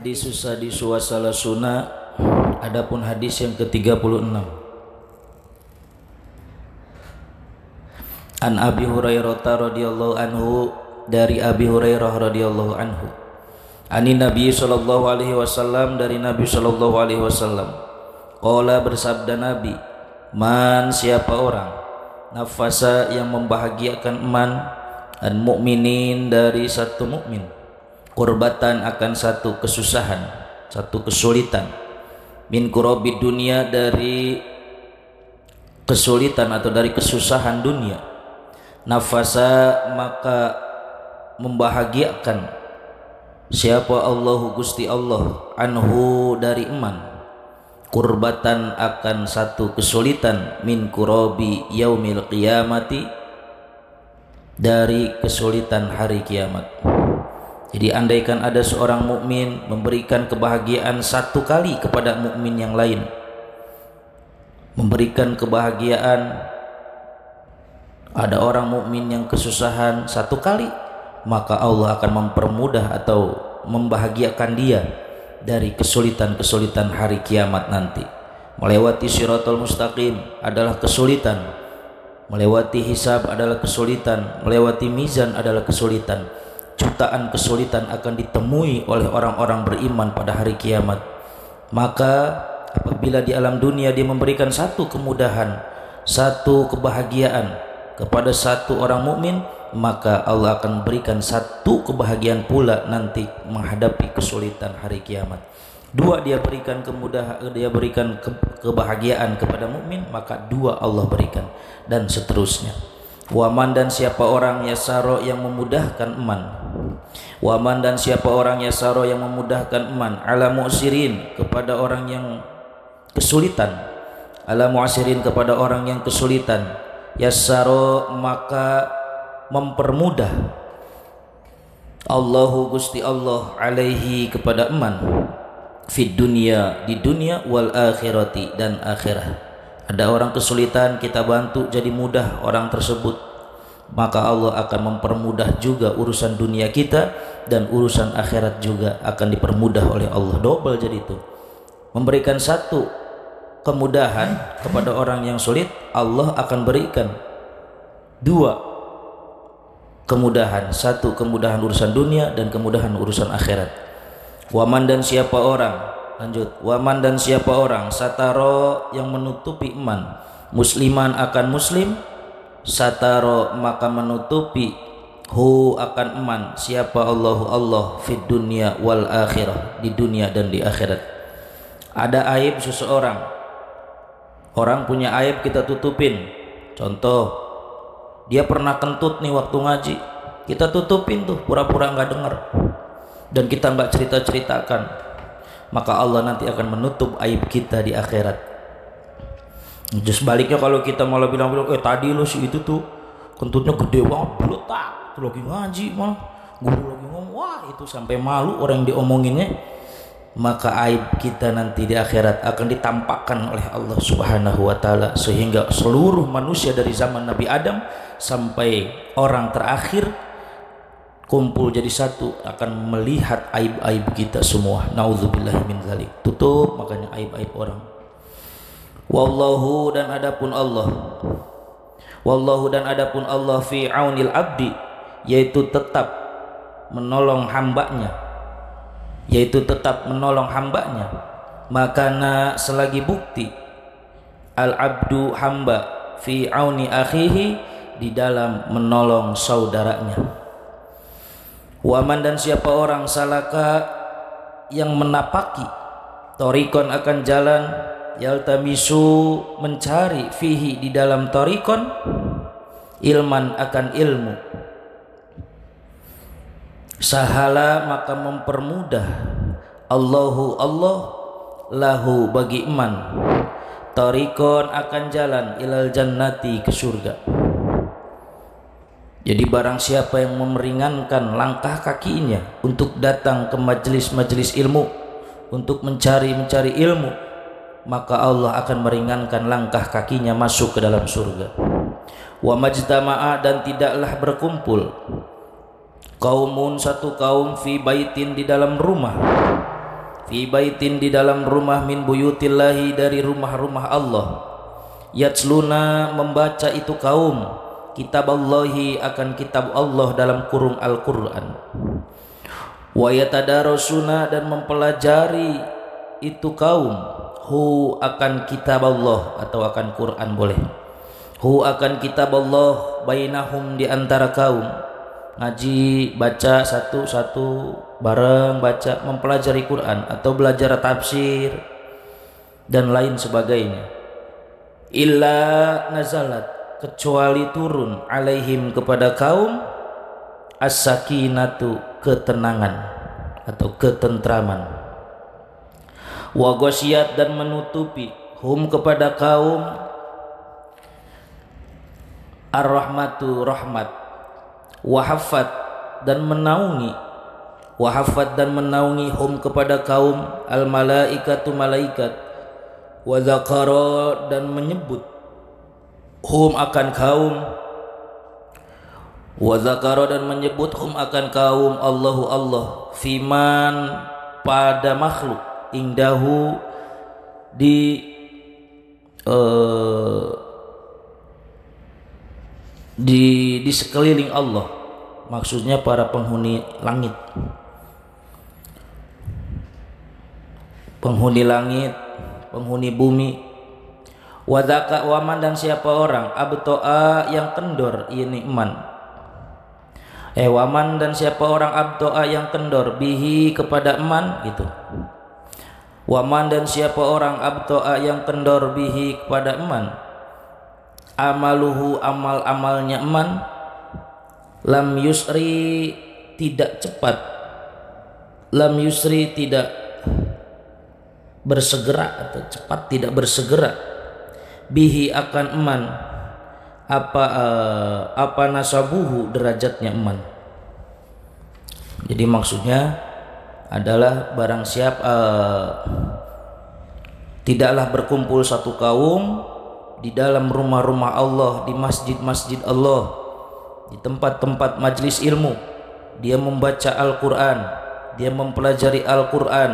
Hadis sadisu wa salasuna, adapun hadis yang ke-36. An Abi Hurairah radhiyallahu anhu, dari Abi Hurairah radhiyallahu anhu. Ani Nabi sallallahu alaihi wasallam, dari Nabi sallallahu alaihi wasallam. Qala, bersabda Nabi, man, siapa orang, nafasa yang membahagiakan man, an mukminin, dari satu mukmin, kurbatan, akan satu kesusahan, satu kesulitan, min kurabi dunia, dari kesulitan atau dari kesusahan dunia, nafasa, maka membahagiakan siapa Allahu Gusti Allah, anhu, dari iman, kurbatan, akan satu kesulitan, min kurabi yaumil qiyamati, dari kesulitan hari kiamat. Jadi andaikan ada seorang mukmin memberikan kebahagiaan satu kali kepada mukmin yang lain, memberikan kebahagiaan, ada orang mukmin yang kesusahan satu kali, maka Allah akan mempermudah atau membahagiakan dia dari kesulitan-kesulitan hari kiamat nanti. Melewati Shiratal Mustaqim adalah kesulitan, melewati hisab adalah kesulitan, melewati mizan adalah kesulitan. Jutaan kesulitan akan ditemui oleh orang-orang beriman pada hari kiamat. Maka apabila di alam dunia dia memberikan satu kemudahan, satu kebahagiaan kepada satu orang mukmin, maka Allah akan berikan satu kebahagiaan pula nanti menghadapi kesulitan hari kiamat. Dua, dia berikan kemudahan, dia berikan kebahagiaan kepada mukmin, maka dua Allah berikan, dan seterusnya. Waman, dan siapa orang, yasaro, yang memudahkan eman, waman, dan siapa orang, yasaro, yang memudahkan eman, ala mu'sirin, kepada orang yang kesulitan, ala mu'sirin, kepada orang yang kesulitan, yasaro, maka mempermudah Allahu Gusti Allah alaihi, kepada eman, fid dunia, di dunia, wal akhirati, dan akhirat. Ada orang kesulitan, kita bantu jadi mudah orang tersebut, maka Allah akan mempermudah juga urusan dunia kita, dan urusan akhirat juga akan dipermudah oleh Allah. Double jadi itu, memberikan satu kemudahan kepada orang yang sulit, Allah akan berikan dua kemudahan, satu kemudahan urusan dunia dan kemudahan urusan akhirat. Waman, dan siapa orang, lanjut, waman, dan siapa orang, sataro, yang menutupi iman, musliman, akan muslim, sataro, maka menutupi hu, akan iman, siapa Allahu Allah, fid dunya wal akhirah, di dunia dan di akhirat. Ada aib seseorang, orang punya aib, kita tutupin. Contoh, dia pernah kentut nih waktu ngaji, kita tutupin tuh, pura-pura nggak dengar, dan kita nggak cerita-ceritakan, maka Allah nanti akan menutup aib kita di akhirat. Just baliknya, kalau kita malah bilang-bilang, tadi lo si itu tuh kentutnya gede banget, beletak, itu lagi ngaji malah guru lagi ngomong, wah itu sampai malu orang yang diomonginnya, maka aib kita nanti di akhirat akan ditampakkan oleh Allah Subhanahu wa taala, sehingga seluruh manusia dari zaman Nabi Adam sampai orang terakhir kumpul jadi satu akan melihat aib-aib kita semua. Nauzubillahi min dzalik. Tutup makanya aib-aib orang. Wallahu, dan adapun Allah, wallahu, dan adapun Allah, fi aunil abdi, yaitu tetap menolong hambanya, yaitu tetap menolong hambanya, makana, selagi bukti, al abdu, hamba, fi auni akhihi, di dalam menolong saudaranya. Waman, dan siapa orang, salaka, yang menapaki, torikon, akan jalan, yaltamisu, mencari, fihi, di dalam torikon, ilman, akan ilmu, sahala, maka mempermudah Allahu Allah, lahu, bagi iman, torikon, akan jalan, ilal jannati, ke surga. Jadi barang siapa yang memeringankan langkah kakinya untuk datang ke majelis-majelis ilmu, untuk mencari ilmu, maka Allah akan meringankan langkah kakinya masuk ke dalam surga. Wa majtama'a, dan tidaklah berkumpul, kaumun, satu kaum, fi baitin, di dalam rumah, fi baitin di dalam rumah min buyutillahi dari rumah-rumah Allah, yatsluna membaca itu kaum kitab Allahi akan kitab Allah dalam kurung Al-Quran, wa yatadarasuna dan mempelajari itu kaum hu akan kitab Allah atau akan Quran boleh, hu akan kitab Allah bainahum di antara kaum, ngaji baca satu-satu bareng baca mempelajari Quran atau belajar tafsir dan lain sebagainya. Illa nazalat kecuali turun alaihim kepada kaum as-sakinatu ketenangan atau ketentraman, wa ghasyiyat dan menutupi hum kepada kaum ar-rahmatu rahmat, wahafat dan menaungi hum kepada kaum al-malaikatu malaikat, wa dzakara dan menyebut hum akan kaum, wa dzakara dan menyebut hum akan kaum Allahu Allah fiman pada makhluk indahu di sekeliling Allah, maksudnya para penghuni langit, penghuni bumi. Wadaka waman dan siapa orang abtoa yang kendor ini iman, waman dan siapa orang abtoa yang kendor bihi kepada iman gitu, waman dan siapa orang abtoa yang kendor bihi kepada iman, amaluhu amal-amalnya iman, lam yusri tidak cepat, lam yusri tidak bersegera atau cepat tidak bersegera, bihi akan iman apa nasabuhu derajatnya iman. Jadi maksudnya adalah barang siapa tidaklah berkumpul satu kaum di dalam rumah-rumah Allah, di masjid-masjid Allah, di tempat-tempat majlis ilmu, dia membaca Al-Quran, dia mempelajari Al-Quran,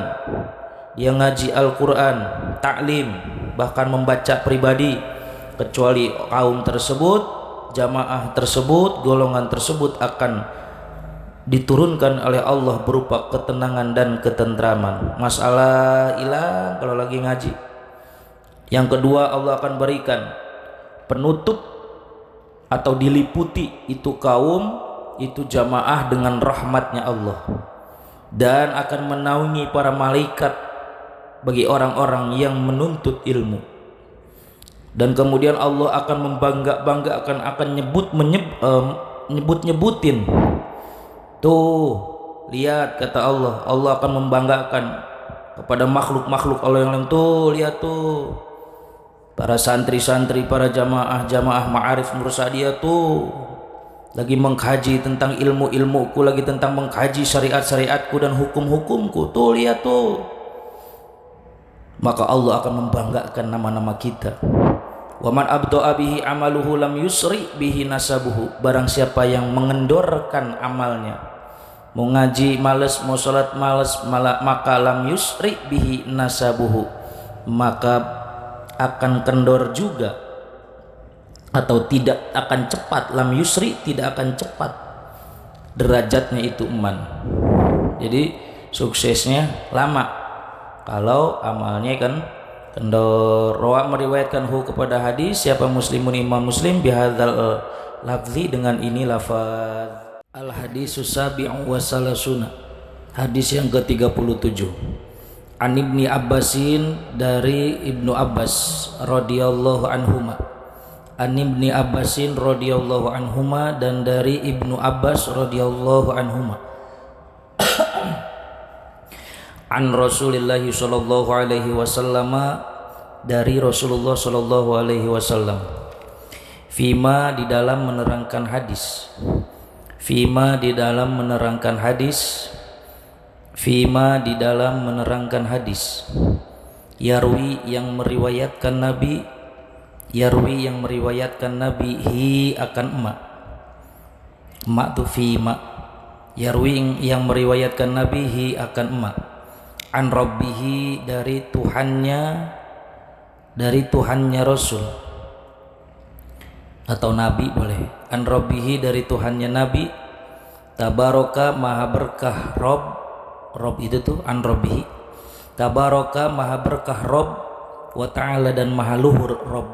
dia ngaji Al-Quran, taklim, bahkan membaca pribadi, kecuali kaum tersebut, jamaah tersebut, golongan tersebut akan diturunkan oleh Allah berupa ketenangan dan ketentraman. Masalah hilang kalau lagi ngaji. Yang kedua, Allah akan berikan penutup atau diliputi itu kaum, itu jamaah dengan rahmatnya Allah, dan akan menaungi para malaikat bagi orang-orang yang menuntut ilmu. Dan kemudian Allah akan membangga-banggakan, akan nyebut-nyebutin. Tuh, lihat kata Allah, Allah akan membanggakan kepada makhluk-makhluk Allah yang lain. Tuh, lihat tuh, para santri-santri, para jamaah ma'arif mursadiyah tuh lagi mengkaji tentang ilmu-ilmuku, lagi tentang mengkaji syariat-syariatku dan hukum-hukumku. Tuh, lihat tuh. Maka Allah akan membanggakan nama-nama kita. Wa man abda'a bihi amaluhu lam yusri bihi nasabuhu. Barang siapa yang mengendorkan amalnya, mau ngaji males, mau salat males, maka lam yusri bihi nasabuhu, maka akan kendor juga atau tidak akan cepat. Lam yusri tidak akan cepat derajatnya itu iman. Jadi suksesnya lama kalau amalnya kan kendor. Rawa meriwayatkan kepada hadis siapa muslimun imam muslim bihadzal lafzi dengan ini lafaz. Al hadisus sabi'u wa salasuna, hadis yang ke-37. An Ibni Abbasin, dari Ibnu Abbas radhiyallahu anhuma. An Ibni Abbasin radhiyallahu anhuma, dan dari Ibnu Abbas radhiyallahu anhuma. An Rasulillah sallallahu alaihi wasallam, dari Rasulullah sallallahu alaihi wasallam. Fima di dalam menerangkan hadis. Fima di dalam menerangkan hadis. Fima di dalam menerangkan hadis. Yarwi yang meriwayatkan Nabi, yarwi yang meriwayatkan Nabi hi akan emak. Emak tu fima. Yarwi yang meriwayatkan Nabi hi akan emak. an rabbihi dari Tuhannya Rasul atau Nabi boleh, an rabbihi dari Tuhannya Nabi, tabaraka maha berkah Rob itu tuh an rabbihi, tabaraka maha berkah Rob, wa ta'ala dan maha luhur Rob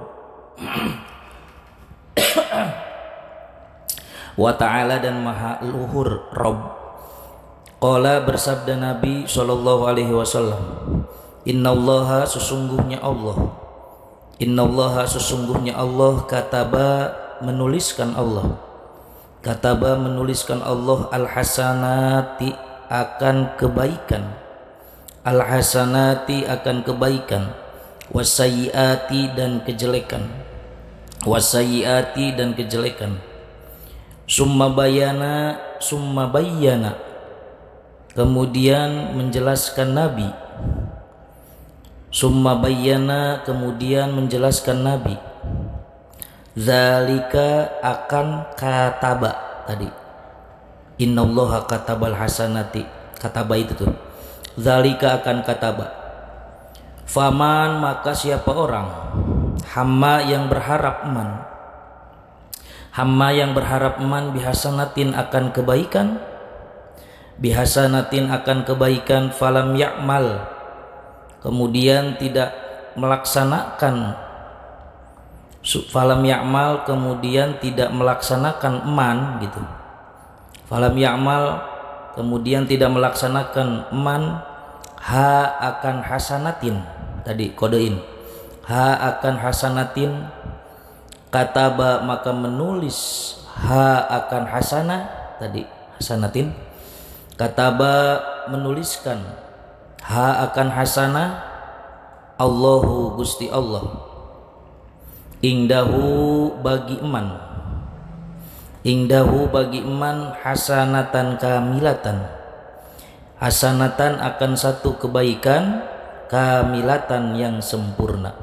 wa ta'ala dan maha luhur Rob. Qala bersabda Nabi sallallahu alaihi wasallam, innallaha sesungguhnya Allah kataba menuliskan Allah al-hasanati akan kebaikan wasayyiati dan kejelekan summa bayyana kemudian menjelaskan Nabi zalika akan kataba tadi, innallaha katabal hasanati, kataba itu tuh, zalika akan kataba. Faman maka siapa orang hamma yang berharap eman bihasanatin akan kebaikan falam ya'mal kemudian tidak melaksanakan eman gitu, falam ya'mal kemudian tidak melaksanakan eman ha akan hasanatin, tadi kodein ha akan hasanatin, kataba maka menulis ha akan hasanah, tadi hasanatin, kataba menuliskan ha akan hasanah Allahu Gusti Allah ingdahu bagi eman hasanatan akan satu kebaikan kamilatan yang sempurna,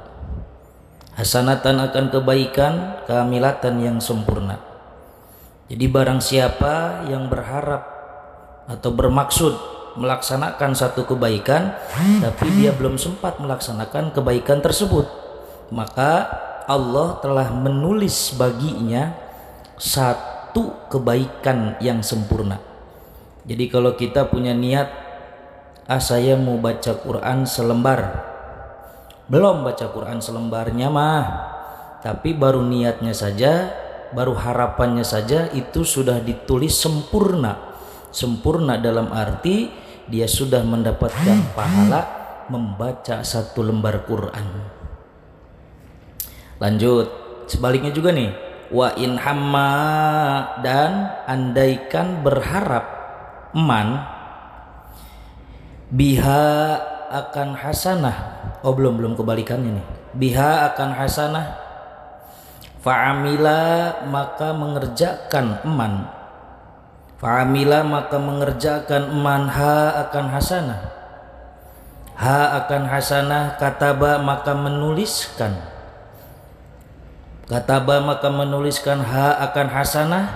hasanatan akan kebaikan kamilatan yang sempurna. Jadi barang siapa yang berharap atau bermaksud melaksanakan satu kebaikan tapi dia belum sempat melaksanakan kebaikan tersebut, maka Allah telah menulis baginya satu kebaikan yang sempurna. Jadi kalau kita punya niat, saya mau baca Quran selembar, belum baca Quran selembarnya mah, tapi baru niatnya saja, baru harapannya saja itu sudah ditulis sempurna dalam arti dia sudah mendapatkan pahala membaca satu lembar Quran. Lanjut, sebaliknya juga nih, wa in hamma dan andaikan berharap eman biha akan hasanah, belum kebalikannya nih, biha akan hasanah fa'amila maka mengerjakan eman ha akan hasanah kataba maka menuliskan ha akan hasanah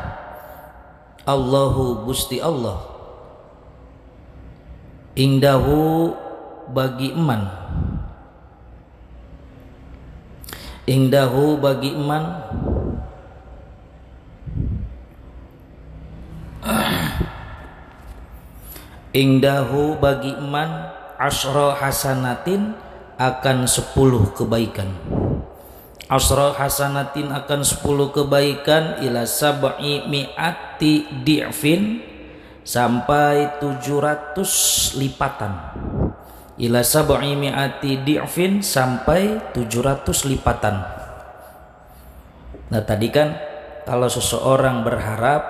Allahu Gusti Allah ingdahu bagi eman asyra hasanatin akan 10 kebaikan, asyra hasanatin akan 10 kebaikan ila sab'i mi'ati di'fin sampai 700 lipatan, ila sab'i mi'ati di'fin sampai 700 lipatan. Nah tadi kan kalau seseorang berharap,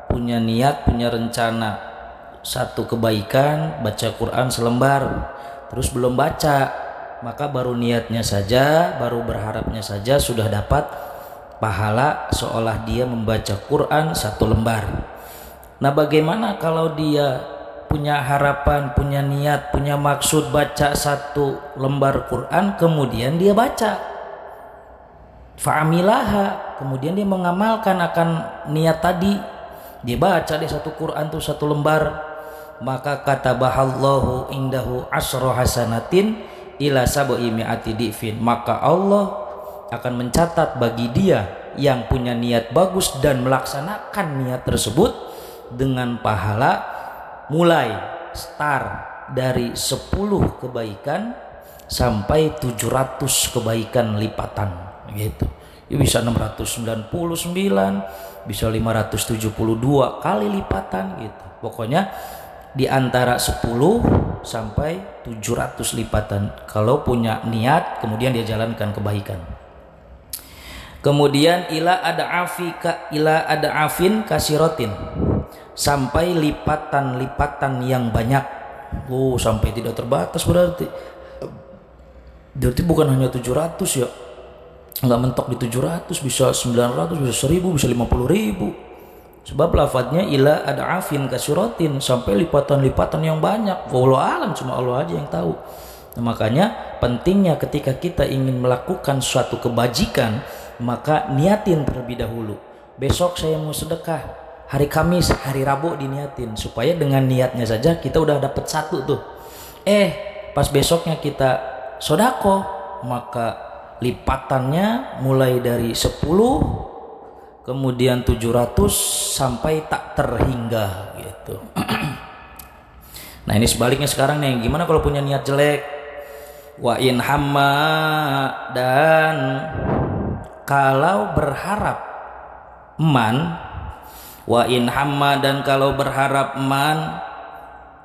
punya niat, punya rencana satu kebaikan, baca Quran selembar, terus belum baca, maka baru niatnya saja, baru berharapnya saja sudah dapat pahala seolah dia membaca Quran satu lembar. Nah bagaimana kalau dia punya harapan, punya niat, punya maksud baca satu lembar Quran, kemudian dia baca fa'amilaha, kemudian dia mengamalkan akan niat tadi, dia baca deh satu Quran tuh satu lembar, maka katabahallahu indahu asyra hasanatin ila sab'i mi'ati difin, maka Allah akan mencatat bagi dia yang punya niat bagus dan melaksanakan niat tersebut dengan pahala mulai start dari 10 kebaikan sampai 700 kebaikan lipatan gitu. Ya bisa 699, bisa 572 kali lipatan gitu. Pokoknya di antara 10 sampai 700 lipatan kalau punya niat kemudian dia jalankan kebaikan. Kemudian ila ada afin kasirotin, sampai lipatan-lipatan yang banyak. Oh, sampai tidak terbatas berarti. Berarti bukan hanya 700 ya. Enggak mentok di 700, bisa 900, bisa 1000, bisa 50.000. Sebab lafadznya ila ada afin kasyuratin, sampai lipatan-lipatan yang banyak. Wallahu alam, cuma Allah aja yang tahu. Nah, makanya pentingnya ketika kita ingin melakukan suatu kebajikan, maka niatin terlebih dahulu. Besok saya mau sedekah, hari Kamis, hari Rabu diniatin, supaya dengan niatnya saja kita udah dapat satu tuh. Pas besoknya kita sodako, maka lipatannya mulai dari 10 kemudian 700 sampai tak terhingga gitu. Nah ini sebaliknya sekarang nih, gimana kalau punya niat jelek? Wa in hamma, dan kalau berharap man, wa in hamma, dan kalau berharap man,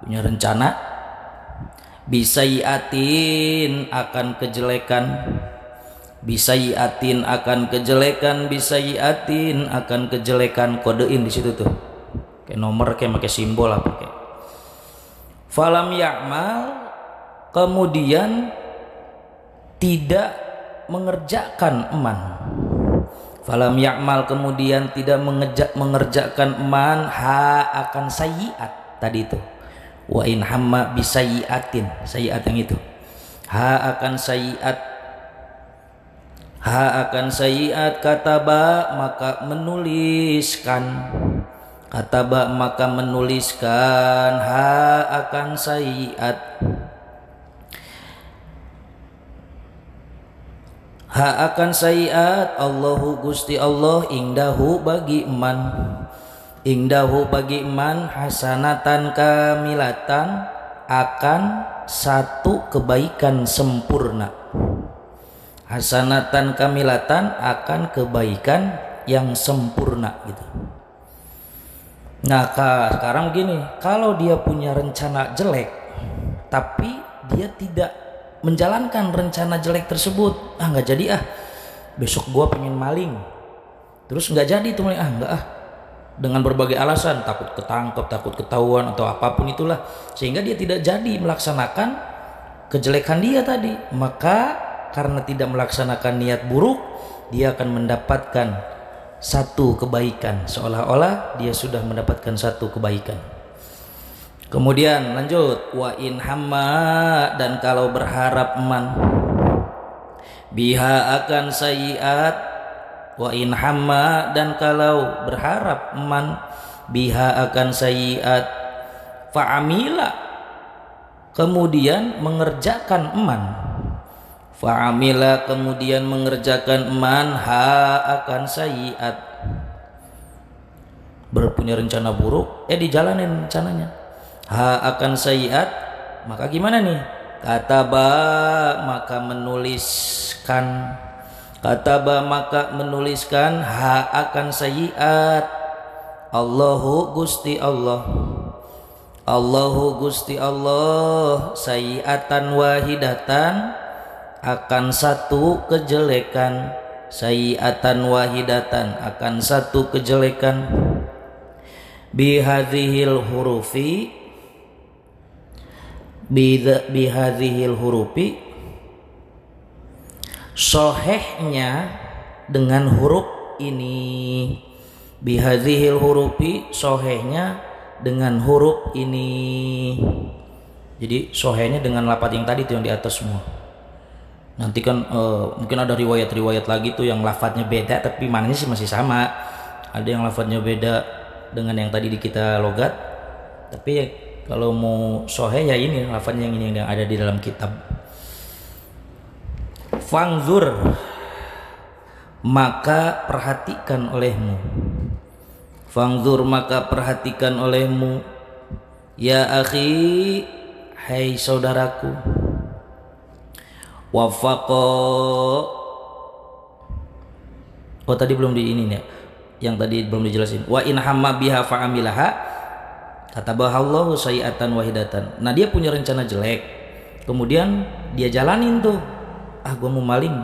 punya rencana bisayiatin akan kejelekan, bisayiatin akan kejelekan, bisayiatin akan kejelekan, kodein di situ tuh kayak nomor, kayak pakai simbol apa kayak. Falam ya'mal, kemudian tidak mengerjakan eman. Falam ya'mal, kemudian tidak mengerjakan eman akan sayiat tadi itu. Wa in hamma bisayiatin, sayiat yang itu. Akan sayiat, akan sayiat, kataba maka menuliskan, kataba maka menuliskan, akan sayiat, akan sayiat, Allahu Gusti Allah, indahu bagi man, indahu bagi man, hasanatan kamilatan, akan satu kebaikan sempurna. Hasanatan kamilatan, akan kebaikan yang sempurna gitu. Nah sekarang begini, kalau dia punya rencana jelek tapi dia tidak menjalankan rencana jelek tersebut, nggak jadi besok gua pengen maling, terus nggak jadi tuh maling, nggak dengan berbagai alasan, takut ketangkep, takut ketahuan atau apapun itulah, sehingga dia tidak jadi melaksanakan kejelekan dia tadi. Maka karena tidak melaksanakan niat buruk, dia akan mendapatkan satu kebaikan, seolah-olah dia sudah mendapatkan satu kebaikan. Kemudian lanjut, wa in hamma, dan kalau berharap man, biha akan sayiat, wa in hamma, dan kalau berharap man, biha akan sayiat, fa'amila, kemudian mengerjakan man, fa'amila, kemudian mengerjakan man, akan sayiat, berpunya rencana buruk, dijalanin rencananya, akan sayiat, maka gimana nih? Kataba maka menuliskan, kataba maka menuliskan, akan sayiat, Allahu Gusti Allah, Allahu Gusti Allah, sayiatan wahidatan, akan satu kejelekan, sayiatan wahidatan, akan satu kejelekan, bihadhil hurufi, bihadhil hurufi, sohehnya dengan huruf ini, bihadhil hurufi, sohehnya dengan huruf ini. Jadi sohehnya dengan lafaz yang tadi tuh yang di atas semua. Nanti kan mungkin ada riwayat-riwayat lagi tuh yang lafadznya beda tapi maknanya sih masih sama. Ada yang lafadznya beda dengan yang tadi di kita logat, tapi Kalau mau sohe ya ini lafadznya yang ini yang ada di dalam kitab. Fangzur, maka perhatikan olehmu. Fangzur, maka perhatikan olehmu, ya akhi, hai saudaraku. Wafaqo, oh tadi belum di ini ya, yang tadi belum dijelasin. Wa in hamma biha fa'amilaha katabahallahu sayi'atan wahidatan. Nah dia punya rencana jelek, kemudian dia jalanin tuh, gua mau maling,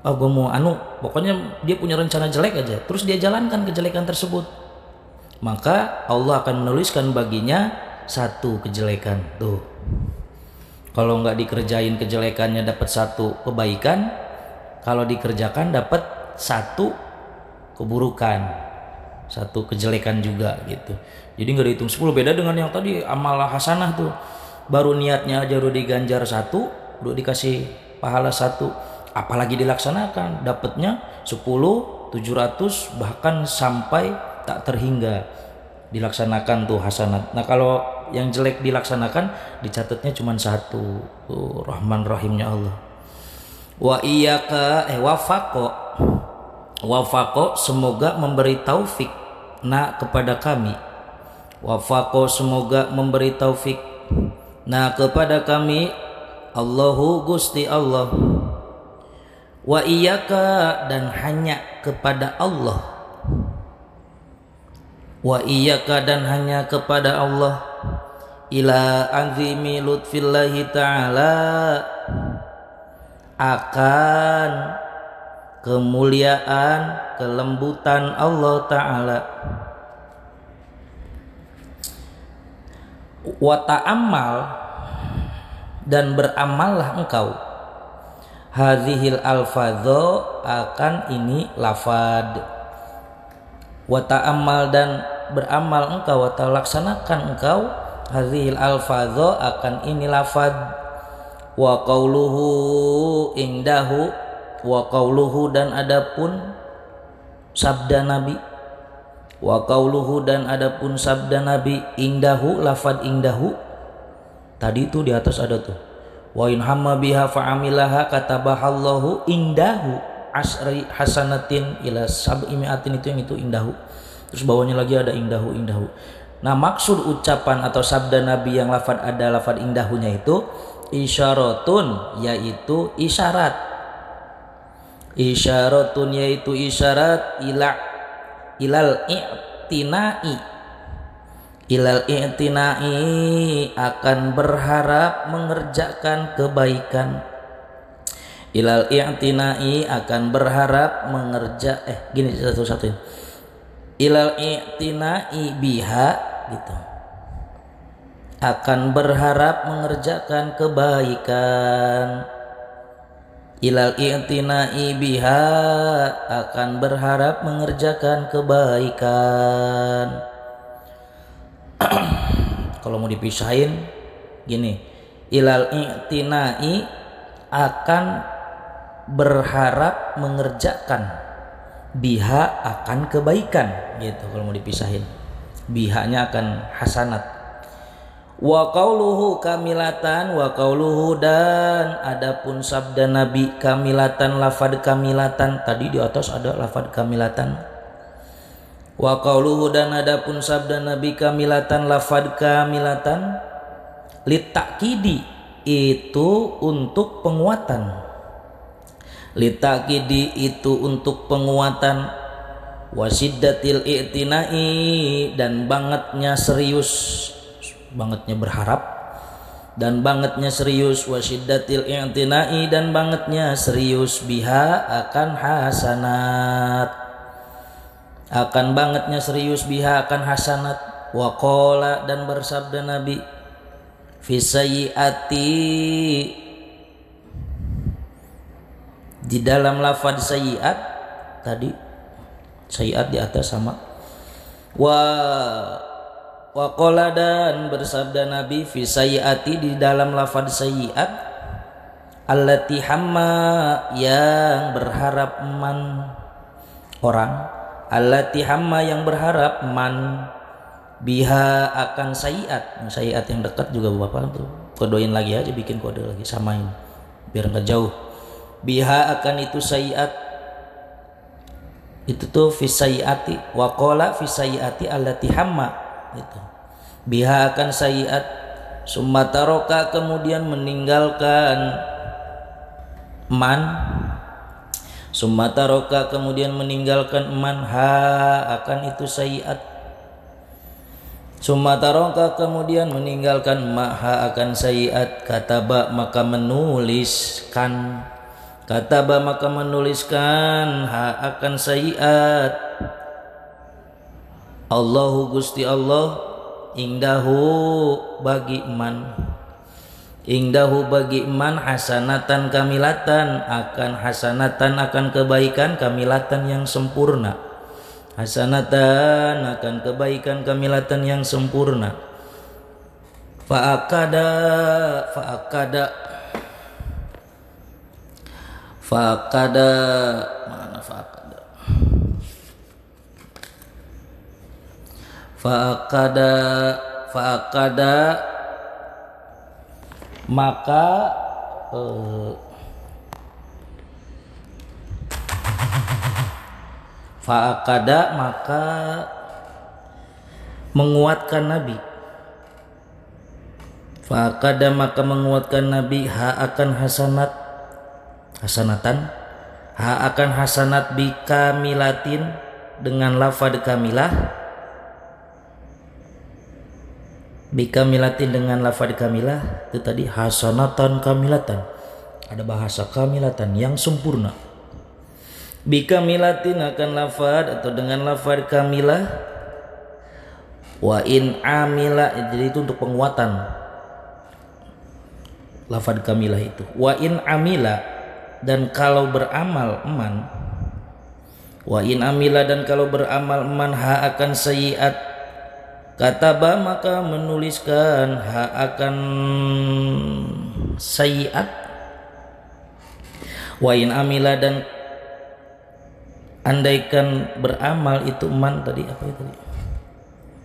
gua mau pokoknya dia punya rencana jelek aja, terus dia jalankan kejelekan tersebut, maka Allah akan menuliskan baginya satu kejelekan tuh. Kalau nggak dikerjain kejelekannya dapat satu kebaikan, kalau dikerjakan dapat satu keburukan, satu kejelekan juga gitu. Jadi nggak dihitung 10, beda dengan yang tadi amal hasanah tuh, baru niatnya aja udah diganjar satu, udah dikasih pahala satu, apalagi dilaksanakan dapatnya 10, 700 bahkan sampai tak terhingga dilaksanakan tuh hasanat. Nah kalau yang jelek dilaksanakan dicatatnya cuma satu. Tuh Rahman Rahimnya Allah. Wa iyyaka wafaqo, semoga memberi taufik kepada kami. Wafaqo, semoga memberi taufik kepada kami, Allahu Gusti Allah. Wa iyyaka, dan hanya kepada Allah. Wa iyyaka, dan hanya kepada Allah. Ila azimi lutfillahi ta'ala, akan kemuliaan kelembutan Allah Ta'ala. Wa ta'ammal, dan beramallah engkau, hadhil alfadho, akan ini lafad. Wa ta'ammal, dan beramal engkau atau laksanakan engkau, hadhil alfadho, akan ini lafad. Wa qauluhu indahu, wa qauluhu, dan adapun sabda Nabi. Wa qauluhu, dan adapun sabda Nabi, indahu, lafad indahu tadi itu di atas ada tuh, wa in hamma biha fa'amilaha katabahallahu indahu asri hasanatin ila sab'imi'atin, itu indahu. Terus bawahnya lagi ada indahu. Nah maksud ucapan atau sabda Nabi yang lafad ada lafad indahunya itu isyaratun, yaitu isyarat. Isyaratun, yaitu isyarat ilal i'tina'i, akan berharap mengerjakan kebaikan. Ilal i'tina'i, akan berharap gini satu-satu. Ilal i'tina'i biha, gitu, akan berharap mengerjakan kebaikan. Ilal i'tina'i biha, akan berharap mengerjakan kebaikan. Kalau mau dipisahin gini, ilal i'tina'i, akan berharap mengerjakan, biha, akan kebaikan, gitu. Kalau mau dipisahin, bihanya akan hasanat. Wa qauluhu kamilatan, wa qauluhu, dan adapun sabda Nabi kamilatan, lafad kamilatan tadi di atas ada lafad kamilatan. Wa qauluhu, dan adapun sabda Nabi kamilatan, lafad kamilatan, litakidi, itu untuk penguatan. Litakidi, itu untuk penguatan. Wasiddatil i'tina'i, dan bangetnya serius, bangetnya berharap dan bangetnya serius. Wasiddatil i'tina'i, dan bangetnya serius, biha, akan hasanat, akan bangetnya serius, biha, akan hasanat. Wa qala, dan bersabda Nabi, fi sayyiati, di dalam lafaz sayyiat tadi, sayyiat di atas sama. Wa qala, dan bersabda Nabi, fi sayyiati, di dalam lafaz sayyiat, allati hamma, yang berharap man, orang, allati hamma, yang berharap man, biha akan sayiat. Sayiat yang dekat juga Bapak tuh kodoin lagi aja, bikin kode lagi, samain biar nggak jauh. Biha akan itu sayiat, itu tuh fi sayiati wa qala fi sayiati allati hamma gitu. Biha akan sayiat, summa taroka kemudian meninggalkan man, summa taroka kemudian meninggalkan man ha akan itu sayiat, summa taroka kemudian meninggalkan ma ha akan sayiat, kataba maka menuliskan, kataba maka menuliskan ha akan sayiat, Allahu Gusti Allah indahu bagi man, indahu bagi man hasanatan kamilatan akan hasanatan akan kebaikan kamilatan yang sempurna, hasanatan akan kebaikan kamilatan yang sempurna. Fa'akada mana fa'akada maka fa'akada maka menguatkan Nabi, fa'akada maka menguatkan Nabi ha akan hasanat, hasanatan ha akan hasanat bikamilatin dengan lafad kamilah, bikamilatin dengan lafad kamilah itu tadi hasanatan kamilatan, ada bahasa kamilatan yang sempurna. Bikamilatin akan lafad atau dengan lafad kamilah, wa in amila jadi itu untuk penguatan lafad kamilah itu, wa in amila dan kalau beramal eman, wa in amila dan kalau beramal eman ha akan sayiat, kataba maka menuliskan ha akan sayiat, wa in amila dan andaikan beramal itu man tadi apa itu tadi,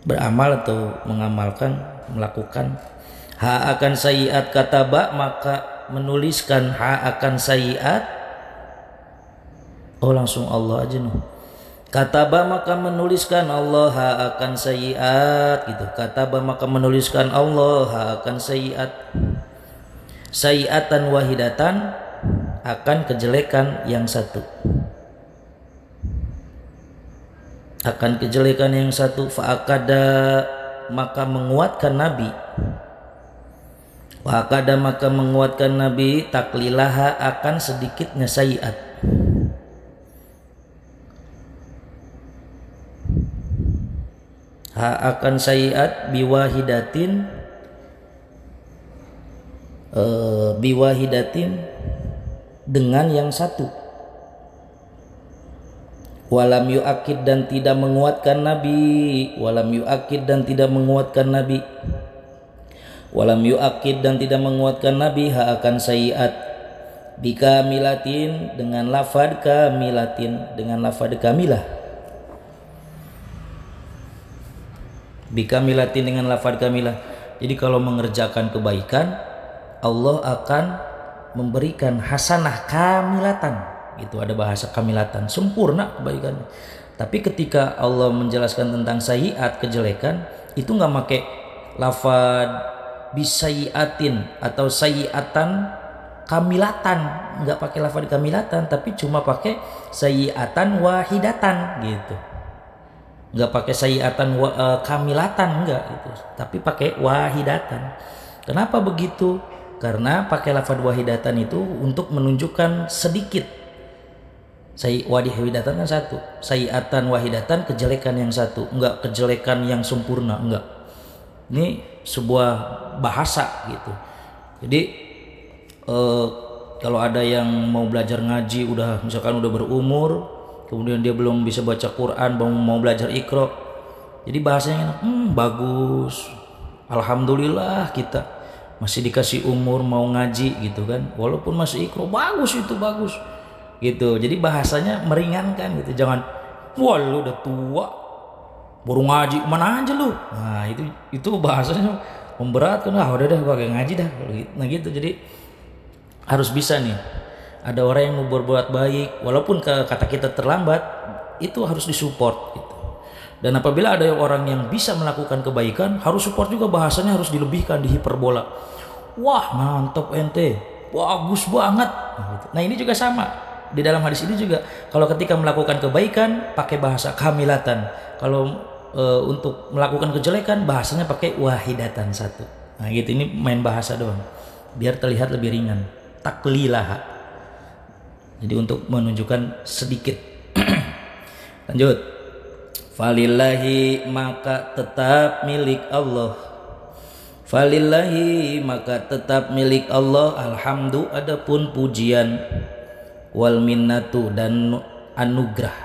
beramal atau mengamalkan melakukan, ha akan sayiat kataba maka menuliskan ha akan sayiat, oh langsung Allah aja nih, kataba maka menuliskan Allah ha akan sayiat gitu, kataba maka menuliskan Allah ha akan sayiat, sayiatan wahidatan akan kejelekan yang satu, akan kejelekan yang satu. Fa'akada maka menguatkan Nabi, fa'akada maka menguatkan Nabi taklilaha akan sedikitnya sayiat, ha akan sayiat biwahidatin biwahidatin dengan yang satu, walam yu'akid dan tidak menguatkan Nabi, walam yu'akid dan tidak menguatkan Nabi, walam yu'akid dan tidak menguatkan Nabi ha akan sayiat bikamilatin dengan lafad kamilatin, dengan lafad kamilah, bikamilatin dengan lafad kamilah. Jadi kalau mengerjakan kebaikan Allah akan memberikan hasanah kamilatan, itu ada bahasa kamilatan, sempurna kebaikannya. Tapi ketika Allah menjelaskan tentang sayiat kejelekan itu nggak pakai lafad bisayiatin atau sayiatan kamilatan, nggak pakai lafad kamilatan, tapi cuma pakai sayiatan wahidatan gitu, nggak pakai sayiatan kamilatan enggak itu, tapi pakai wahidatan. Kenapa begitu? Karena pakai lafad wahidatan itu untuk menunjukkan sedikit. Wahidatan kan satu, sayiatan wahidatan kejelekan yang satu, enggak kejelekan yang sempurna, enggak. Ini sebuah bahasa gitu. Jadi kalau ada yang mau belajar ngaji misalkan udah berumur, kemudian dia belum bisa baca Quran, mau belajar Iqra, jadi bahasanya enak, bagus, alhamdulillah kita masih dikasih umur mau ngaji gitu kan, walaupun masih Iqra, bagus itu bagus gitu. Jadi bahasanya meringankan gitu, jangan wah lu udah tua baru ngaji mana aja lu. Nah itu bahasanya memberatkan. Udah dah gua kayak ngaji dah. Nah gitu. Jadi harus bisa nih, ada orang yang mau berbuat baik walaupun kata kita terlambat, itu harus disupport gitu. Dan apabila ada orang yang bisa melakukan kebaikan, harus support juga, bahasanya harus dilebihkan, dihiperbola. Wah mantap ente, bagus banget. Nah ini juga sama di dalam hadis ini juga, kalau ketika melakukan kebaikan pakai bahasa kamilatan, kalau untuk melakukan kejelekan bahasanya pakai wahidatan, satu. Nah gitu, ini main bahasa doang biar terlihat lebih ringan, taklilah. Jadi untuk menunjukkan sedikit. Lanjut. Falillahi, maka tetap milik Allah. Falillahi, maka tetap milik Allah. Alhamdu, adapun pujian. Wal minnatu, dan anugerah.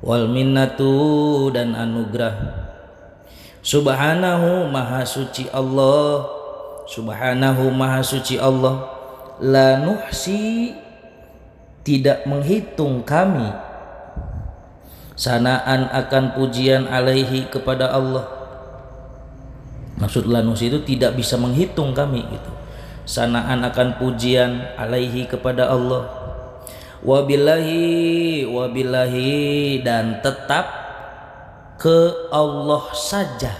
Wal minnatu, dan anugerah. Subhanahu, maha suci Allah. Subhanahu, maha suci Allah. La nuhsi, tidak menghitung kami, sanaan akan pujian alaihi kepada Allah. Maksud la nuhsi itu tidak bisa menghitung kami gitu. Sanaan akan pujian alaihi kepada Allah. Wabillahi, dan tetap ke Allah saja.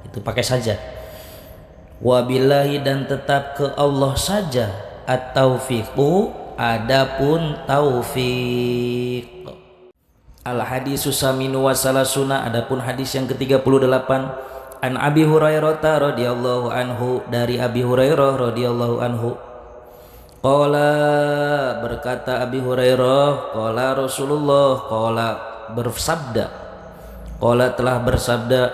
Itu pakai saja. Wabillahi, dan tetap ke Allah saja. At-taufiqu, adapun taufik. Al-hadisus saminu wa salasuna, adapun hadis yang ke-38. An Abi Hurairah radhiyallahu anhu, dari Abi Hurairah radhiyallahu anhu. Qala, berkata Abi Hurairah, qala Rasulullah, qala bersabda, qala telah bersabda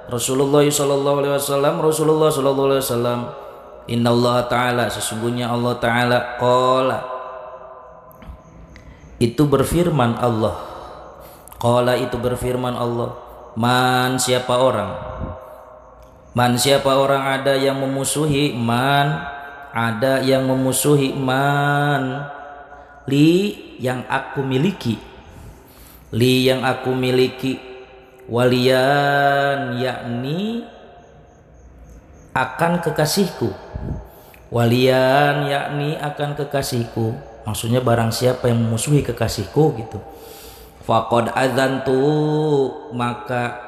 Rasulullah sallallahu alaihi wasallam, Rasulullah sallallahu alaihi wasallam, innallaha ta'ala, sesungguhnya Allah ta'ala, qala, itu berfirman Allah. Qala, itu berfirman Allah. Man, siapa orang ada yang memusuhi, ada yang memusuhi, li, yang aku miliki, waliyan, yakni akan kekasihku, maksudnya barang siapa yang memusuhi kekasihku gitu. Faqad adzantu, maka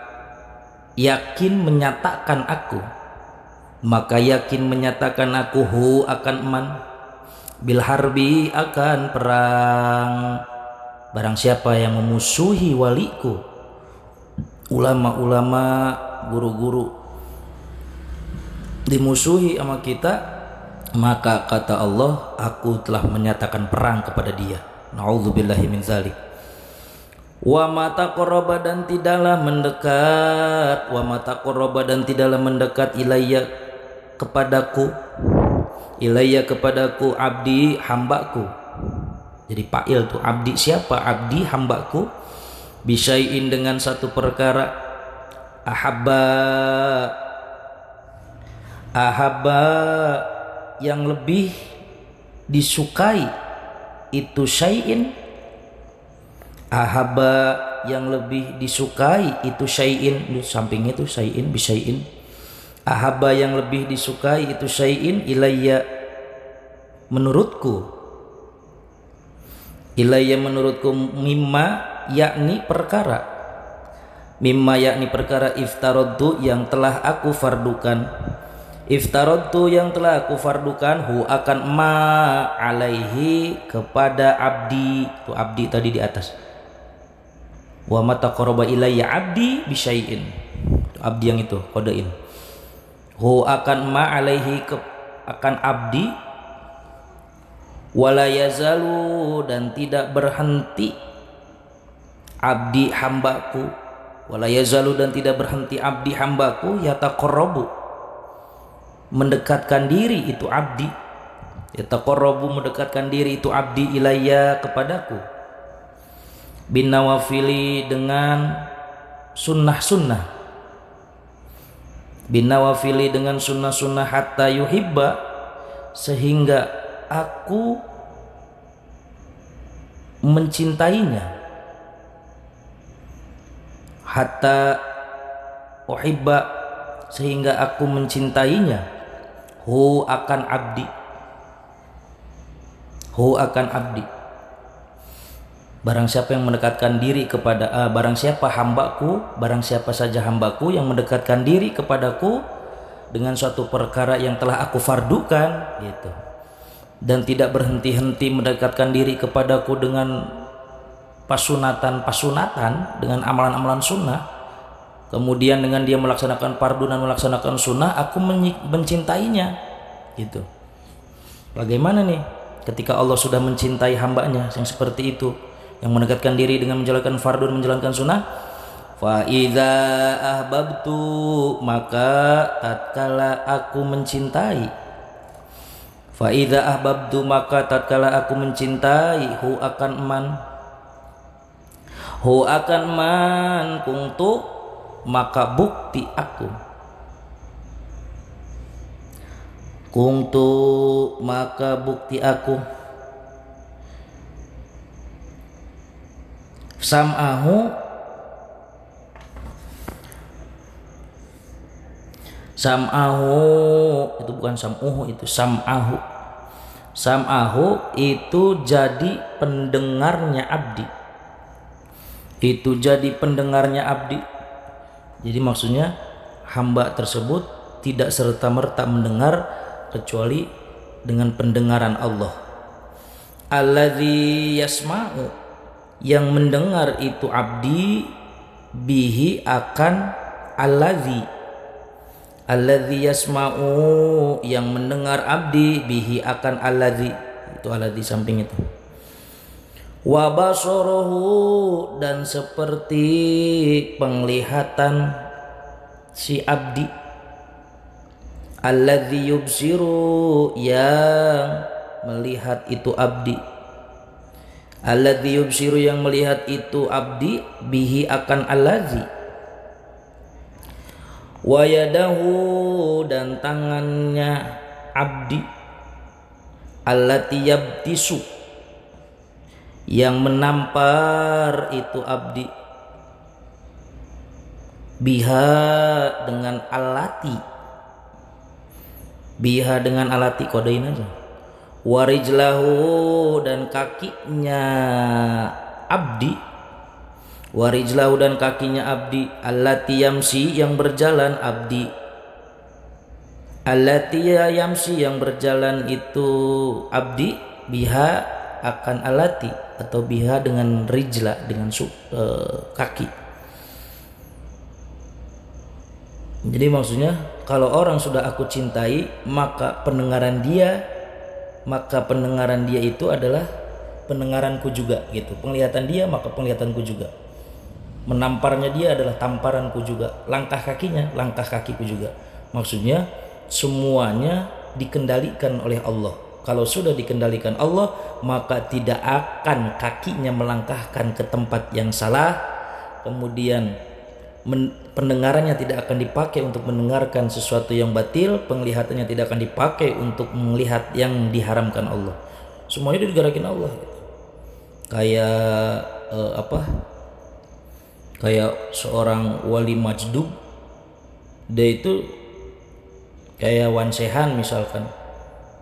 yakin menyatakan aku, hu, akan man, bil harbi, akan perang. Barang siapa yang memusuhi waliku, ulama-ulama, guru-guru, dimusuhi sama kita, maka kata Allah, aku telah menyatakan perang kepada dia. Na'udzubillahi min dzalik. Wa ma taqarraba, dan tidaklah mendekat, ilayya kepadaku, abdi, hambaku. Jadi fa'il tuh, abdi siapa? Abdi, hambaku, bisyai'in, dengan satu perkara, ahabba, yang lebih disukai itu syai'in, ahabba, yang lebih disukai itu syai'in, di samping itu syai'in, bisyai'in, ahabba, yang lebih disukai itu syai'in, ilayya, menurutku, mimma, yakni perkara, iftaradtu, yang telah aku fardukan, hu, akan ma, alaihi, kepada abdi. Itu abdi tadi di atas. Wa ma taqarraba ilayya abdi bisyai'in, abdi yang itu kodein. Hu, akan ma, alaihi, akan abdi. Wala yazalu, dan tidak berhenti abdi hambaku, yataqarrabu, mendekatkan diri itu abdi, mendekatkan diri itu abdi, ilayya, kepadaku, bin nawafili, dengan sunnah-sunnah, hatta yuhibba, sehingga aku mencintainya, hatta uhibba, sehingga aku mencintainya, hu akan abdi, hu akan abdi. Barang siapa yang mendekatkan diri kepada barang siapa saja hambaku yang mendekatkan diri kepadaku dengan suatu perkara yang telah aku fardukan gitu, dan tidak berhenti-henti mendekatkan diri kepadaku dengan pasunatan, dengan amalan-amalan sunnah, kemudian dengan dia melaksanakan fardu dan melaksanakan sunnah, aku mencintainya gitu. Bagaimana nih ketika Allah sudah mencintai hambanya yang seperti itu, yang mendekatkan diri dengan menjalankan fardu dan menjalankan sunnah? Fa idza ahbabtu, maka tatkala aku mencintai, fa idza ahbabtu, maka tatkala aku mencintai, hu akan man kuntu, maka bukti aku, kuntu maka bukti aku, sam'ahu itu bukan sam'uhu, itu sam'ahu itu jadi pendengarnya abdi, jadi maksudnya hamba tersebut tidak serta-merta mendengar kecuali dengan pendengaran Allah. Alladzi yasma'u, yang mendengar itu abdi, bihi akan alladzi yasma'u, yang mendengar abdi, bihi akan alladzi, itu alladzi samping itu. Wa basaruhu, dan seperti penglihatan si abdi, alladzi yubsiru, yang melihat itu abdi, alladzi yubsiru, yang melihat itu abdi, bihi akan alladzi. Wa yadahu, dan tangannya abdi, allati yabtisu, yang menampar itu abdi, biha dengan alati, kodein aja. Warijlahu, dan kakinya abdi, allati yamsi, yang berjalan abdi, allati yamsi, yang berjalan itu abdi, biha akan alati, atau biha dengan rijla, dengan kaki. Jadi maksudnya kalau orang sudah aku cintai, maka pendengaran dia itu adalah pendengaranku juga gitu. Penglihatan dia maka penglihatanku juga. Menamparnya dia adalah tamparanku juga. Langkah kakinya langkah kakiku juga. Maksudnya semuanya dikendalikan oleh Allah. Kalau sudah dikendalikan Allah, maka tidak akan kakinya melangkahkan ke tempat yang salah. Kemudian pendengarannya tidak akan dipakai untuk mendengarkan sesuatu yang batil, penglihatannya tidak akan dipakai untuk melihat yang diharamkan Allah. Semuanya digerakin Allah. Kayak seorang wali majdub, dia itu kayak wansehan misalkan,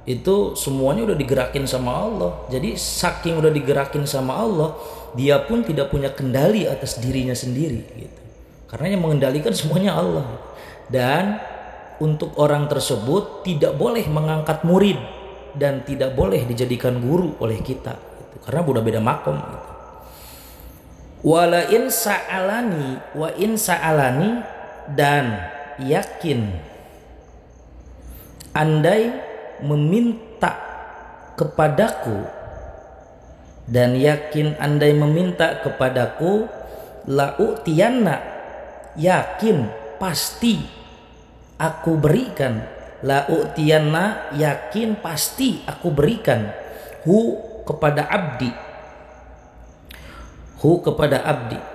itu semuanya udah digerakin sama Allah. Jadi saking udah digerakin sama Allah, dia pun tidak punya kendali atas dirinya sendiri gitu. Karena yang mengendalikan semuanya Allah. Dan untuk orang tersebut tidak boleh mengangkat murid dan tidak boleh dijadikan guru oleh kita gitu. Karena udah beda makom gitu. Wa in sa'alani, dan yakin andai meminta kepadaku, la'utiyanna, yakin pasti aku berikan, la'utiyanna, yakin pasti aku berikan, hu kepada abdi,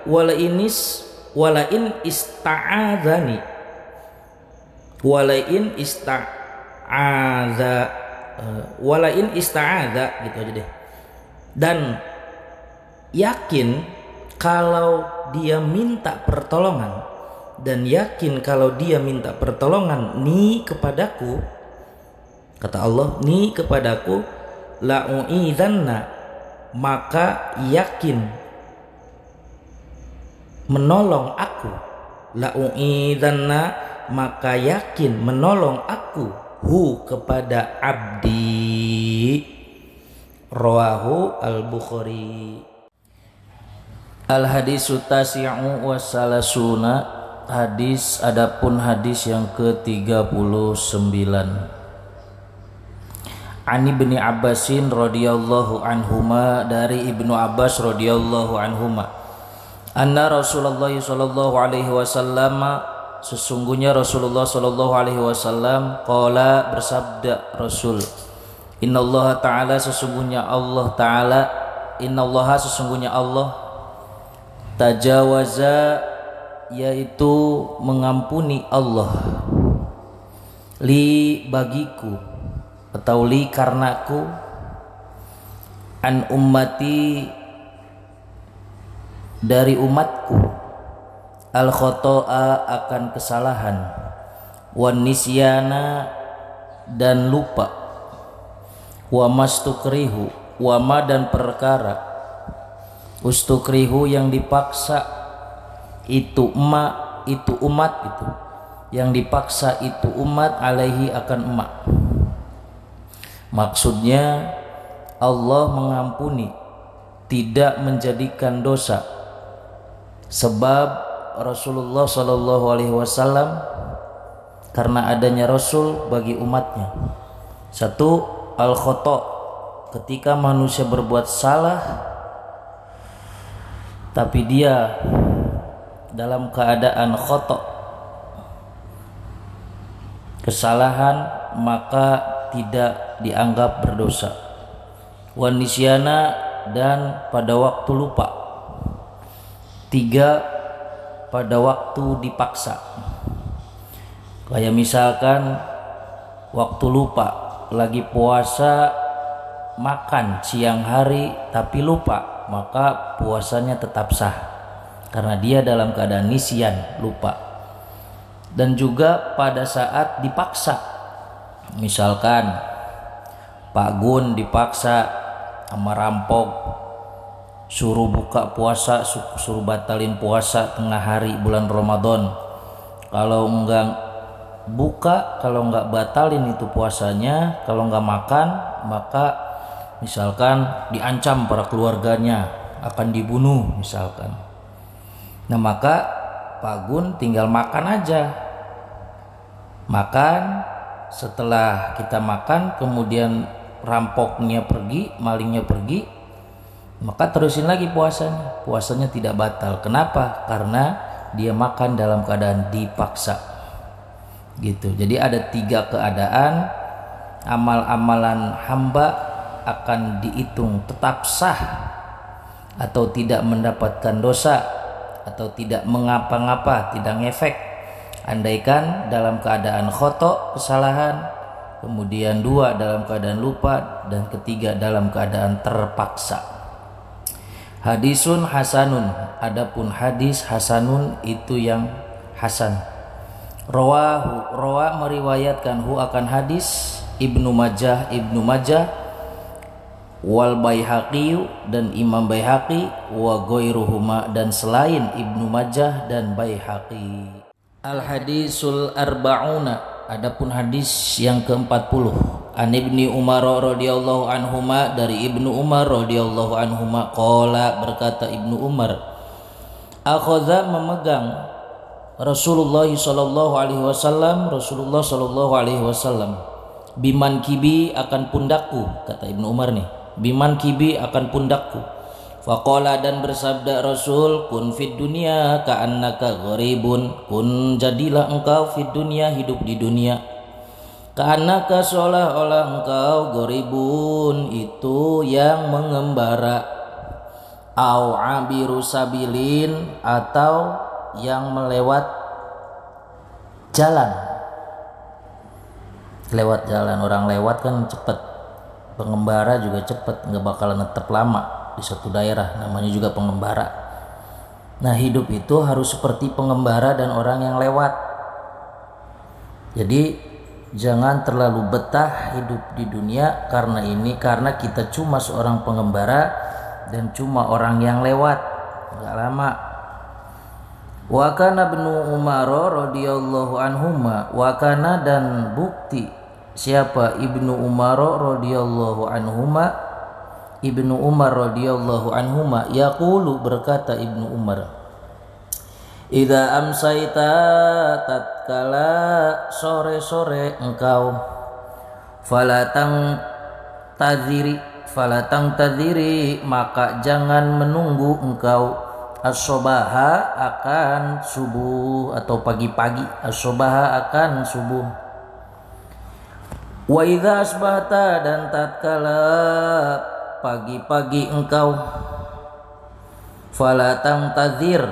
wala in ista'adza gitu aja deh. Dan yakin kalau dia minta pertolongan dan yakin kalau dia minta pertolongan ni kepadaku, kata Allah, ni kepadaku, la'u'idzanna, maka yakin menolong aku, la'u'idzanna, maka yakin menolong aku, hu kepada abdi. Rawahu al-Bukhari. Al-hadisu tasi'u wa salasuna, hadis adapun hadis yang ke-39. Ani bin Abbasin radhiyallahu anhuma, dari Ibnu Abbas radhiyallahu anhuma, anna Rasulullah sallallahu alaihi wasallam, sesungguhnya Rasulullah sallallahu alaihi wasallam, qala, bersabda Rasul, innallaha ta'ala, sesungguhnya Allah ta'ala, innallaha, sesungguhnya Allah, tajawaza, yaitu mengampuni Allah, li, bagiku, atau li, karenaku, an ummati, dari umatku, al khoto'a, akan kesalahan, wan nisyana, dan lupa, wa mastukrihu, wa ma, dan perkara, ustukrihu, yang dipaksa, itu emak, itu umat, itu yang dipaksa, itu umat, alaihi, akan emak. Maksudnya Allah mengampuni, tidak menjadikan dosa, sebab Rasulullah sallallahu alaihi wasallam, karena adanya Rasul bagi umatnya. Satu, al khoto, ketika manusia berbuat salah tapi dia dalam keadaan khoto, kesalahan, maka tidak dianggap berdosa. Wan nisyana, dan pada waktu lupa. 3, pada waktu dipaksa. Kayak misalkan waktu lupa, lagi puasa makan siang hari tapi lupa, maka puasanya tetap sah karena dia dalam keadaan nisyan, lupa. Dan juga pada saat dipaksa, misalkan Pak Gun dipaksa sama rampok, suruh buka puasa, suruh batalin puasa tengah hari bulan Ramadan. Kalau enggak buka, kalau enggak batalin itu puasanya, kalau enggak makan, maka misalkan diancam para keluarganya akan dibunuh misalkan. Nah, maka Pak Gun tinggal makan aja. Makan, setelah kita makan kemudian rampoknya pergi, malingnya pergi, maka terusin lagi puasanya. Puasanya tidak batal. Kenapa? Karena dia makan dalam keadaan dipaksa. Gitu. Jadi ada 3 keadaan amal-amalan hamba akan dihitung tetap sah atau tidak mendapatkan dosa atau tidak mengapa-ngapa, tidak ngefek, andaikan dalam keadaan khoto, kesalahan, kemudian 2 dalam keadaan lupa, dan 3 dalam keadaan terpaksa. Hadisun hasanun, adapun hadis hasanun itu yang hasan. Rawa meriwayatkan hu akan hadis Ibnu Majah wal Baihaqi, dan Imam Baihaqi, wa ghairuhuma, dan selain Ibnu Majah dan Baihaqi. Al hadisul arba'una, adapun hadis yang ke-40, an Ibni Umar radhiyallahu anhuma, dari Ibnu Umar radhiyallahu anhuma, qala, berkata Ibnu Umar, akhadha, memegang Rasulullah sallallahu alaihi wasallam, Rasulullah sallallahu alaihi wasallam, biman kibi, akan pundakku, kata Ibnu Umar nih, biman kibi, akan pundakku. Faqala, dan bersabda Rasul, kun fid dunya ka'annaka gharibun, kun, jadilah engkau fid dunya, hidup di dunia, ka'annaka, seolah-olah engkau, gharibun, itu yang mengembara, au abiru sabilin, atau yang melewat jalan. Lewat jalan, orang lewat kan cepet, pengembara juga cepet, nggak bakalan tetap lama di suatu daerah, namanya juga pengembara. Nah, hidup itu harus seperti pengembara dan orang yang lewat. Jadi jangan terlalu betah hidup di dunia karena kita cuma seorang pengembara dan cuma orang yang lewat, enggak lama. Wa kana Ibnu Umar radhiyallahu anhuma, wa kana dan bukti siapa Ibnu Umar radhiyallahu anhuma, Ibnu Umar radhiyallahu anhuma yaqulu, berkata Ibnu Umar, idza amsaita, tatkala sore-sore engkau, falatang tadhiri, maka jangan menunggu engkau, as-sobaha akan subuh atau pagi-pagi, as-sobaha akan subuh. Wa idza asbahta, dan tatkala pagi-pagi engkau, falatang tadhir,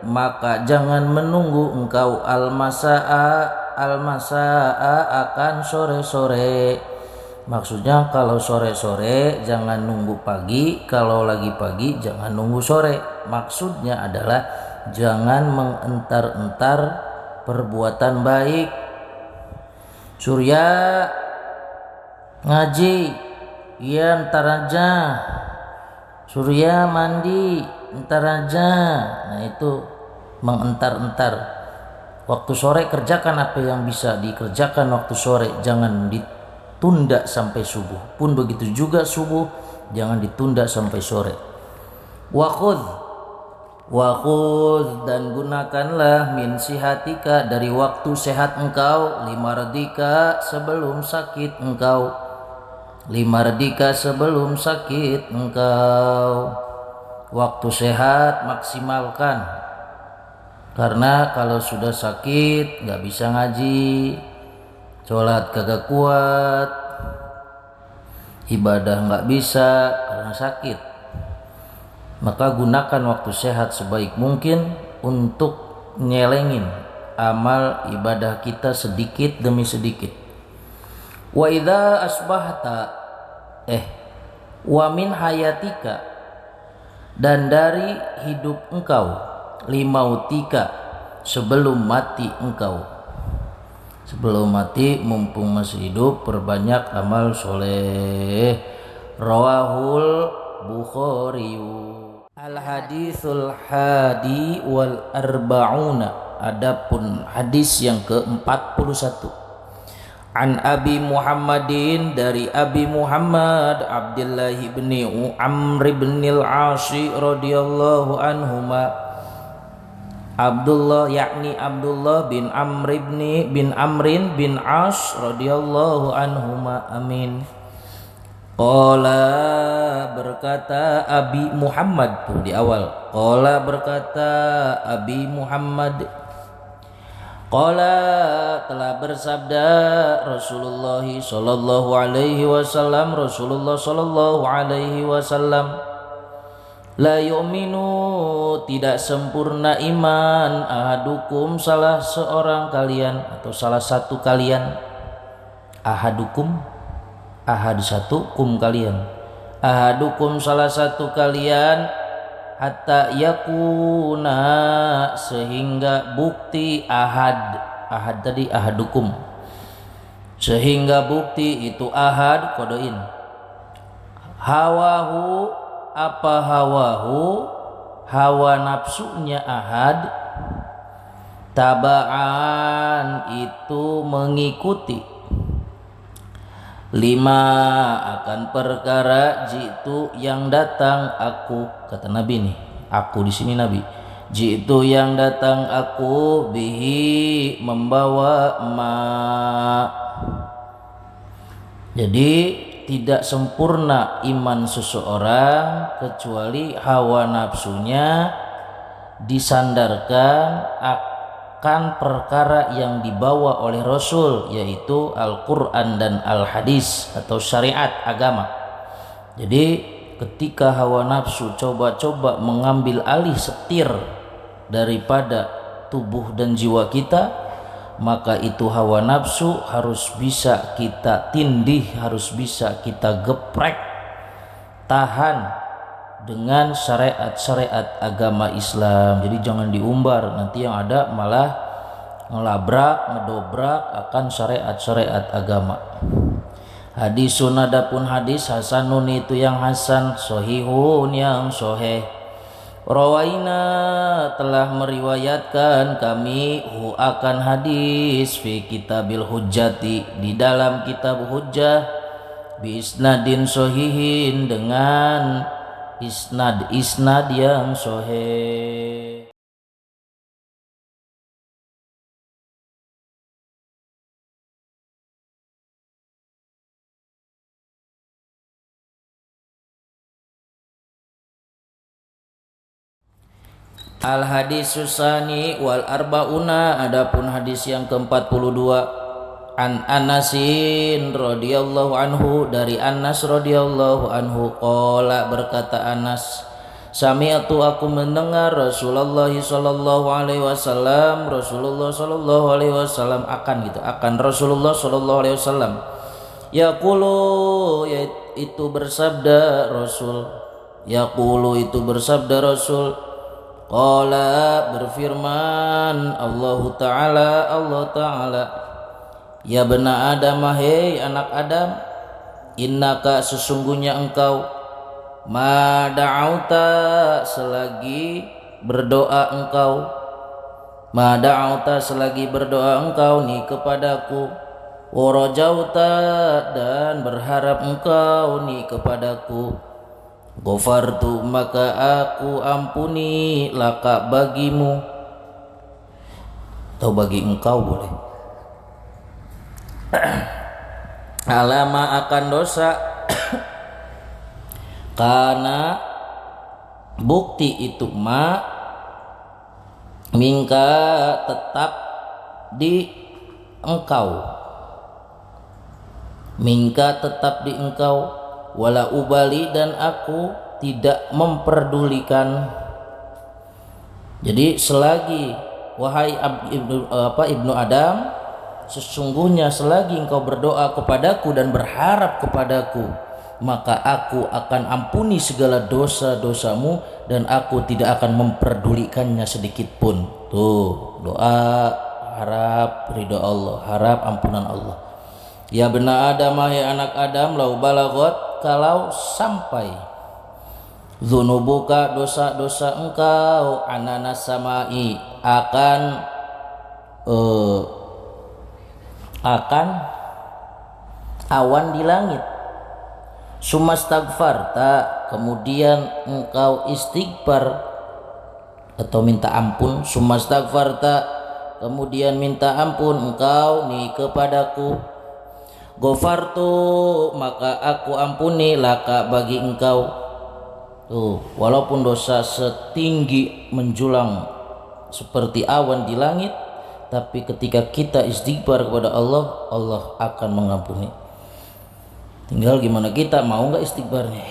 maka jangan menunggu engkau, al-masaa akan sore-sore. Maksudnya kalau sore-sore jangan nunggu pagi, kalau lagi pagi jangan nunggu sore. Maksudnya adalah jangan mengentar-entar perbuatan baik. Surya ngaji, iya ntar aja. Surya mandi, ntar aja. Nah, itu mengentar-entar. Waktu sore kerjakan apa yang bisa dikerjakan waktu sore, jangan ditunda sampai subuh. Pun begitu juga subuh, jangan ditunda sampai sore. Wa khudh, dan gunakanlah min sihatika, dari waktu sehat engkau, limaradika, sebelum sakit engkau, limaradika, sebelum sakit engkau. Waktu sehat maksimalkan, karena kalau sudah sakit nggak bisa ngaji, sholat kagak kuat, ibadah nggak bisa karena sakit. Maka gunakan waktu sehat sebaik mungkin untuk nyelengin amal ibadah kita sedikit demi sedikit. Wa idza asbahta, wa min hayatika, dan dari hidup engkau, limautika, sebelum mati engkau. Sebelum mati, mumpung masih hidup, perbanyak amal soleh. Rawahul Bukhari. Al haditsul hadi wal arba'una, adapun hadis yang ke-41. An Abi Muhammadin, dari Abi Muhammad Abdullah bin Amr bin al-As radhiyallahu anhuma, Abdullah yakni Abdullah bin Amr bin Amrin bin As radhiyallahu anhuma, amin. Qala, berkata Abi Muhammad, tuh di awal. Qala, berkata Abi Muhammad, qala, telah bersabda Rasulullah sallallahu alaihi wasallam, Rasulullah sallallahu alaihi wasallam, la yu'minu, tidak sempurna iman, ahadukum, salah seorang kalian atau salah satu kalian, ahadukum, ahad satu, kum kalian, ahadukum, salah satu kalian, hatta yakuna, sehingga bukti ahad tadi ahadukum, sehingga bukti itu ahad, kodoin, hawahu, apa hawahu, hawa nafsunya ahad, tabaan, itu mengikuti, lima, akan perkara, jitu, yang datang aku, kata Nabi nih, aku di sini Nabi, jitu, yang datang aku, bihi, membawa ma. Jadi tidak sempurna iman seseorang kecuali hawa nafsunya disandarkan akan perkara yang dibawa oleh Rasul, yaitu Al-Quran dan Al-Hadis atau syariat agama. Jadi ketika hawa nafsu coba-coba mengambil alih setir daripada tubuh dan jiwa kita, maka itu hawa nafsu harus bisa kita tindih, harus bisa kita geprek, tahan, dengan syariat-syariat agama Islam. Jadi jangan diumbar, nanti yang ada malah ngelabrak, ngedobrak akan syariat-syariat agama. Hadisun, adapun hadis, hasanun itu yang hasan, sahihun yang sahih. Rawaina, telah meriwayatkan kami akan hadis fi kitabil hujjati, di dalam kitab hujjah, bi isnadin sahihin, dengan isnad yang sahih. Al hadis susani wal arbauna, adapun hadis yang ke-42, an Anasin radhiyallahu anhu, dari Anas radhiyallahu anhu, qala, berkata Anas, sami'tu, aku mendengar Rasulullah sallallahu alaihi wasallam, Rasulullah sallallahu alaihi wasallam akan Rasulullah sallallahu alaihi wasallam yaqulu, itu bersabda Rasul, yaqulu itu bersabda Rasul, qala, berfirman Allah Ta'ala, ya bena Adam, hei anak Adam, innaka, sesungguhnya engkau, ma da'auta, selagi berdoa engkau, ma da'auta, selagi berdoa engkau ni kepadaku, warajauta, dan berharap engkau ni kepadaku, ghafartu, maka aku ampuni, laka, bagimu, atau bagi engkau boleh, alama, akan dosa, karena bukti itu ma, mingka, tetap di engkau, mingka, tetap di engkau, wala ubali, dan aku tidak memperdulikan. Jadi selagi, wahai ibnu Adam, sesungguhnya selagi engkau berdoa kepadaku dan berharap kepadaku, maka aku akan ampuni segala dosa-dosamu dan aku tidak akan memperdulikannya sedikit pun. Tuh, doa harap ridho Allah, harap ampunan Allah. Ya bena Adam, ya anak Adam, lau balagot, kalau sampai, dzunubuka, dosa-dosa engkau, ananas samai, akan awan di langit, sumastagfarta, kemudian engkau istighfar atau minta ampun, sumastagfarta, kemudian minta ampun engkau ni kepadaku, ghafartu, maka aku ampuni, laka, bagi engkau. Tuh, walaupun dosa setinggi menjulang seperti awan di langit, tapi ketika kita istighfar kepada Allah, Allah akan mengampuni. Tinggal gimana kita mau nggak istighfarnya.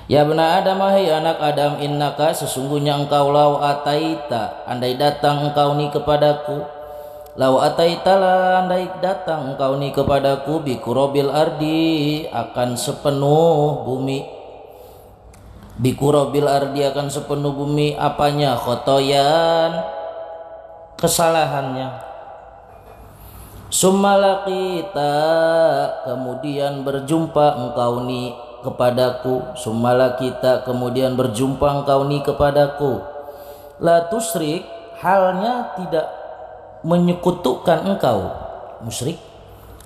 Ya bena Adam, hai anak Adam, innaka, sesungguhnya engkau, lau ataita, andai datang engkau ni kepadaku, lau ataitala, andai datang engkau ni kepadaku, bikurobil ardi, akan sepenuh bumi, bikurobil ardi, akan sepenuh bumi, apanya, khotoyan, kesalahannya, summalakita, kemudian berjumpa engkau ni kepadaku, summalakita, kemudian berjumpa engkau ni kepadaku, la tusrik, halnya tidak menyekutukan engkau, musyrik,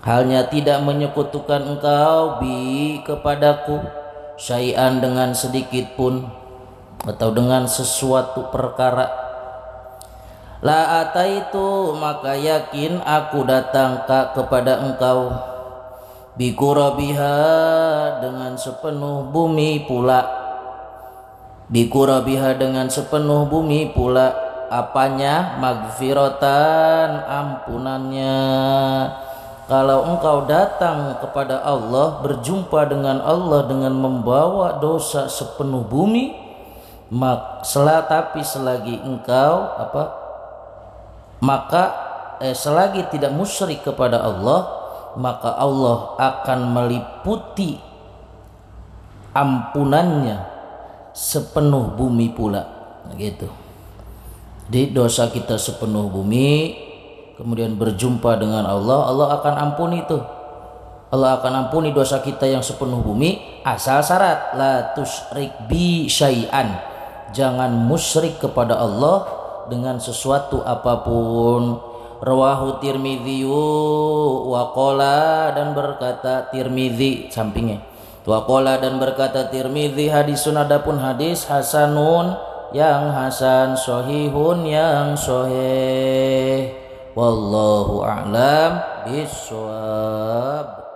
halnya tidak menyekutukan engkau, bi, kepadaku, syai'an, dengan sedikit pun, atau dengan sesuatu perkara, la ataitu, maka yakin aku datang kepada engkau, bikurabiha, dengan sepenuh bumi pula, bikurabiha, dengan sepenuh bumi pula, apanya, magfiratan, ampunannya. Kalau engkau datang kepada Allah, berjumpa dengan Allah dengan membawa dosa sepenuh bumi, tapi selagi engkau selagi tidak musyrik kepada Allah, maka Allah akan meliputi ampunannya sepenuh bumi pula, gitu. Di dosa kita sepenuh bumi, kemudian berjumpa dengan Allah, Allah akan ampuni itu. Allah akan ampuni dosa kita yang sepenuh bumi, asal syarat la tusyrik bi syai'an, jangan musyrik kepada Allah dengan sesuatu apapun. Rawahu Tirmidzi wa qala, dan berkata Tirmidzi sampingnya, wa qala dan berkata Tirmidzi, hadisun adapun hadis, hasanun yang hasan, sahihun yang sahih, wallahu a'lam bissawab.